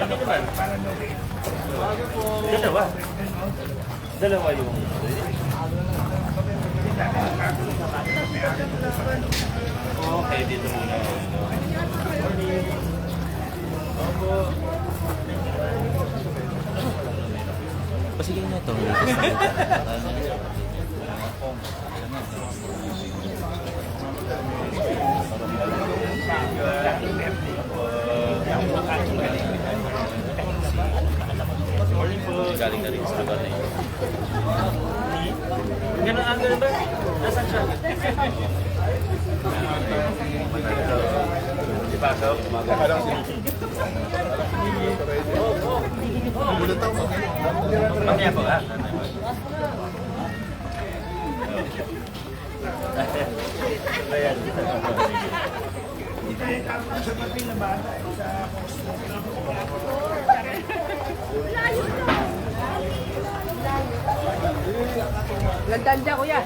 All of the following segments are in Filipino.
naman. Dalawa. Dalawa yung... Okay, dito muna. Pasigay na ito. Morning po. Galing na rin sa lugar na yun. Ganun ang ganun ba? Nasaan siya? Di ba ito? Mamaya po ha? Ayan. Gandaan dyan, kuya.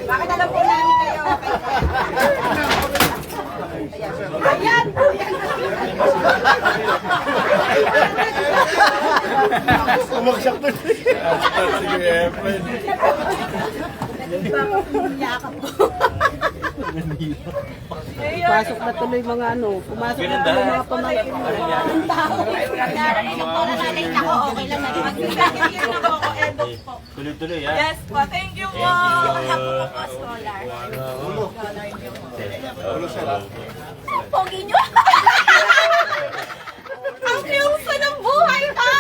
Bakit alam po namin kayo? Ayan! Umaksak na siya. Sige, Efren. Yakap po. Pasok na tuloy mga ano. Pumasok na tuloy mga pamangkin mo. Ang tao. Narinig po na natin ako, okay lang na mag-video na ako, edok po. Tuloy-tuloy ha? Yes po, thank you po. Wala po po, scholar. Pogi nyo. Ang cute ng buhay ka.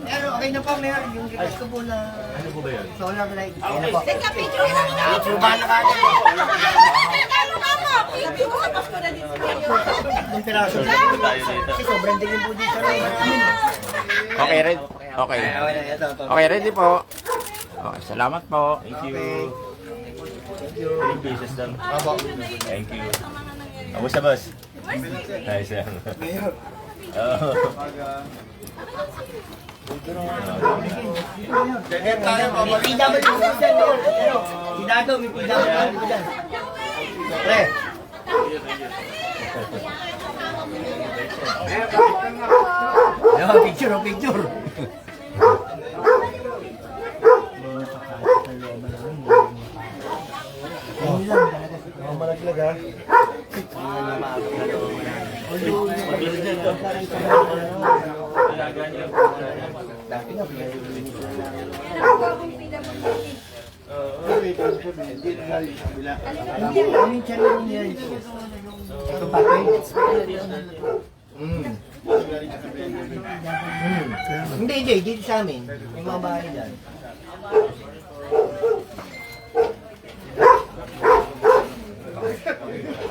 Pero okay na po, Mayor. Yung request ko po na Ano po ba yun? solar light. Ayun na po. Teka, picture mo na. Chuba na kagad. Ano ka mo? Picture mo. Tapos ko na din sa iyo. Yung piraso. Tayo dito. Kasi sobrang tingin po dito sa namin. Okay, ready? Okay. Okay, ready po. Okay, salamat po. Thank you. Thank you. 3 pieces lang. Opo. Thank you. Kamusta, boss? Nice yan. Oo. May PW po dyan, Mayor. Pinado, may PW po dyan. Pre. Picture, picture. Malaglag ha. Hindi, aming channel niya ito. Ito package. Hindi, dito sa amin. May mga bahay dyan.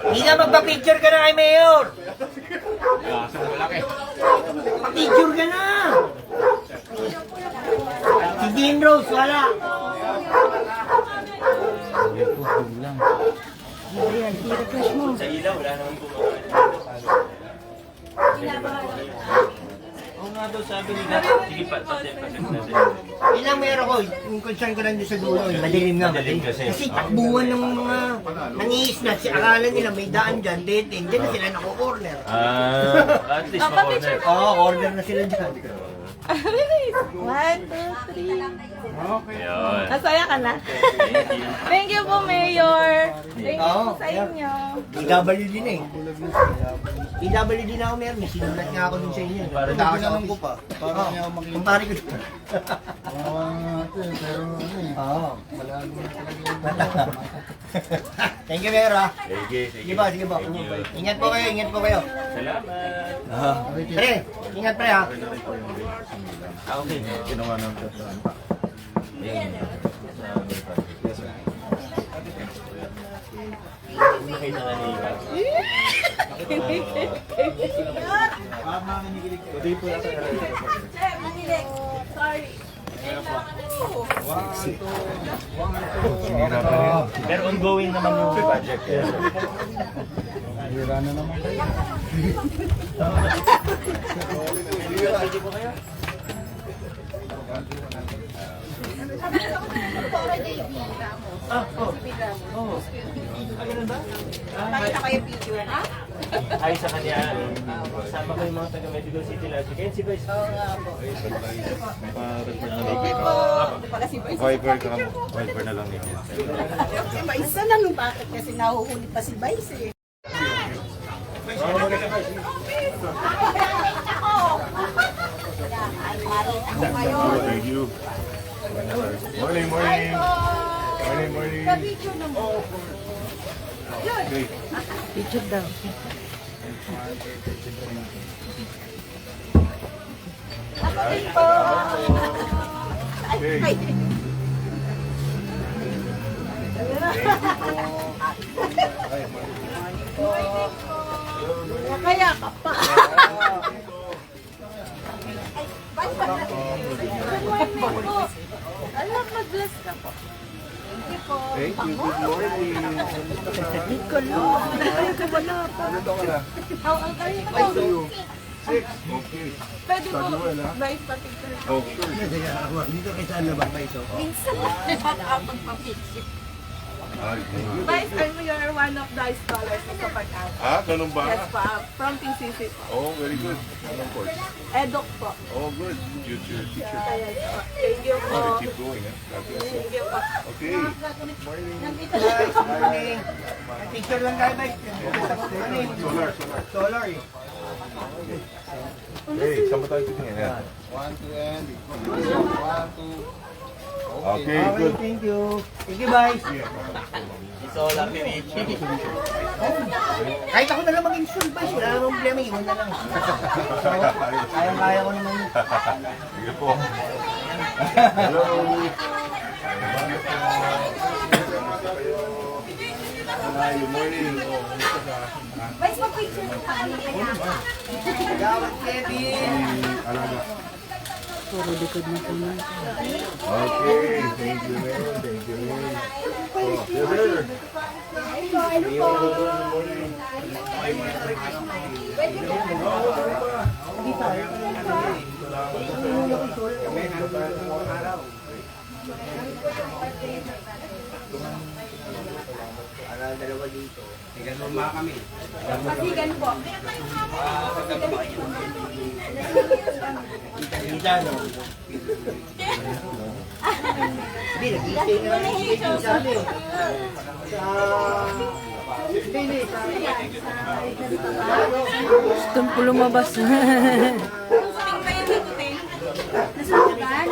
Hindi na magpa-picture ka na kay Mayor! Pa-picture ka na! Si Dean Rose, wala! Sa ilaw, wala naman po. Oo nga daw, sabi nila. Sige, patin natin. Ilang meron ko, yung concern ko lang doon sa dulo, madilim nga. Madilim kasi. Kasi takbuhan ng mga nangiisnat, si akala nila may daan dyan, dead end, dyan na sila nako-corner. At least ma-corner. Oo, corner na sila dyan. 1, 2, 3. Ayun. Masaya ka na? Thank you po, Mayor. Thank you po sa inyo. PWD na eh. PWD na ako meron, may sinulat nga ako dun sa inyo. Para Punta ako sa Ginanong ko office. pa. Para niya ako makita. Kumpare ko dun. Pero ano eh. Oo. Wala naman talaga yung Thank you, Mayor, ha? Sige, Sige po, sige po. Ingat po kayo, ingat po kayo. Salamat. Pre, ingat pre, ha? Okay. Ginawa ng Nakita na niya. Sorry. Pero ongoing naman yung project. Nakita kayo picture, ha? Ay sa kanya, kasama ko yung mga taga Medical City last weekend. Si Vice. Oo nga po. Pala si Vice. Viper na lang nito. Si Vice na lang, bakit kasi nahuhuli pa si Vice eh. Thank you. Morning, morning. Morning, morning. Picture daw. Okay. Kaya ka pa. Alam, mag-bless ka po. Thank you. Good morning. Nicolo. Ay, wala pa. Ang kayo po. Okay. Pwede po. Saluel, ha? Vice pa-picture. Oh, sure. Dito kay saan na ba, Paiso? Minsan nakakapagpa-picture. Ay, thank you. Vice, you're one of the scholars sa Kapag-Asa. Ah, ganun ba? Yes pa, from PCC po. Oh, very good. Of course. Edok po. Oh, good. You're teacher. Yes po. Thank you po. Okay, keep going, ha? God bless you. Thank you po. Okay. Morning. Guys, morning. Picture lang tayo, Mike. Ano yun? Solar. Solar, eh. Hey, saan ba tayo titingin? Yan. 1, 2, and 1, 2. Okay, Okay, good. thank you. Thank you, guys. Isola, Pinichi. Kahit ako na lang mag-install, guys. Wala namang problema, iwan na lang. Kaya-kaya ko naman. Sige po. Hello. Hi, good morning. Vice, mag-picture po kami. Gawat, Kevin. Alaga. Puro likod na po na. Okay, thank you, man. Thank you, man. Oh, yes, sir. Dalawa dito. Pasigan po. Hindi, nag-i-stay na lang yung sabi. Gusto po lumabas. Tuting ba yun, tuting? Nasusugan?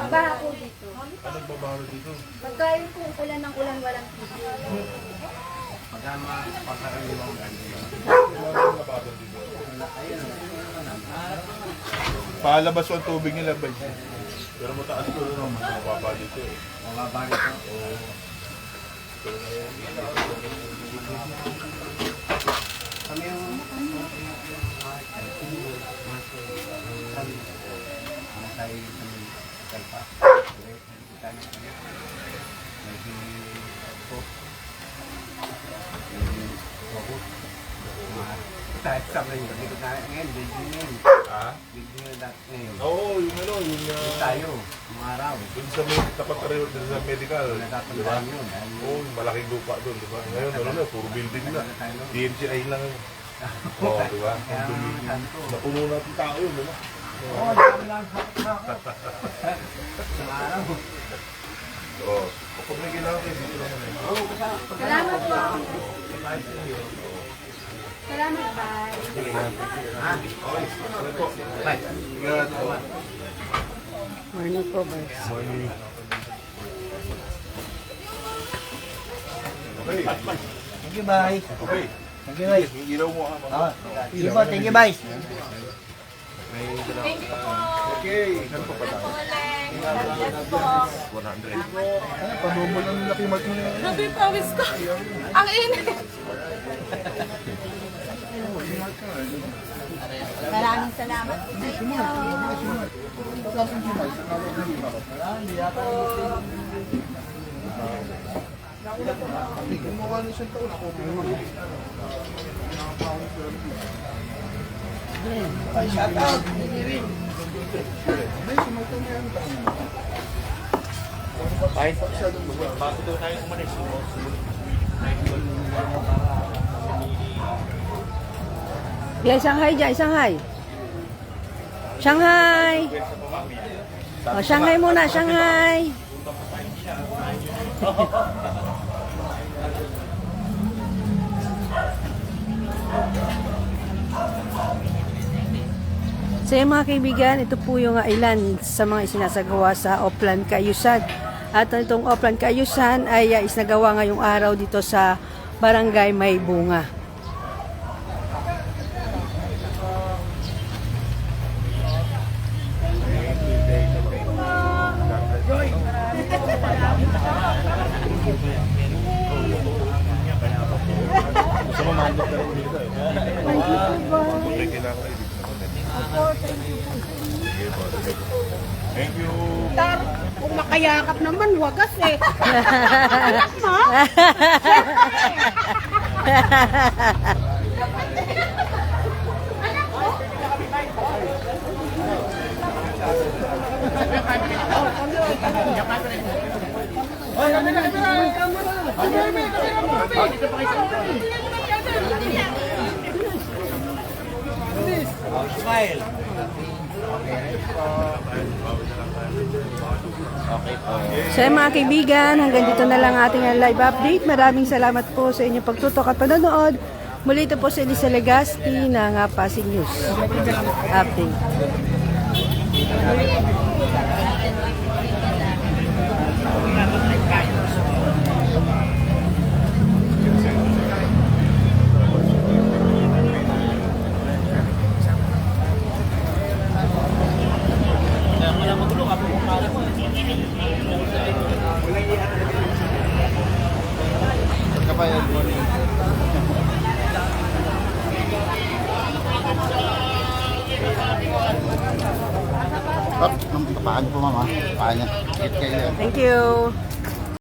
Baha po dito. Anong babaro dito? Pagkain kung ulan ng ulan, walang tigil. Palabas ang tubig nila ba? Pero mataas ko rin naman. Mababa dito eh. Mababa dito. Kami yung... tayo Oo, yung ano, yung tayo, mga araw. Dun sa tapat pareho dun sa medical. Di ba? Oo, yung malaking lupa dun, di ba? Ngayon, ano na, puro building na. DMCI lang. Oo, di ba? Napuno natin tao yun, di ba? Oo, Oo, kapag may kailangan kayo, dito naman eh. Salamat po. Salamat, bye. Morning po, boys. Okay. Thank you, bye. Okay. Thank you, bye. Yung ilaw mo ha. Thank you po, thank you, bye. Thank you po. Okay. Ano pa pala? Puleng. Yes po. 100. Ano, pabubol ang laki mark mo na. Grabe yung pawis ko. Ang init. Maraming salamat. Thank you. Gumawa na siyang taon ako. Yan, Shanghai dyan, Shanghai. Shanghai. O, Shanghai muna, Shanghai. So yung mga kaibigan, ito po yung ilan sa mga isinasagawa sa Oplan Cayusan. At itong Oplan Cayusan ay isinagawa ngayong araw dito sa Barangay May Bunga. Gusto mo mandot na rin dito eh. Kung may kailangan kayo dito naman eh. Sige po, sige po. Thank you. Kung makayakap naman, wagas eh. Smile. So mga kaibigan, hanggang dito na lang ating live update. Maraming salamat po sa inyong pagtutok at panonood. Muli ito po si Elisa Legazpi ng Pasig News Update. Kapayan mo rin. Pap, paano po mama? Paano? Get kayo. Thank you.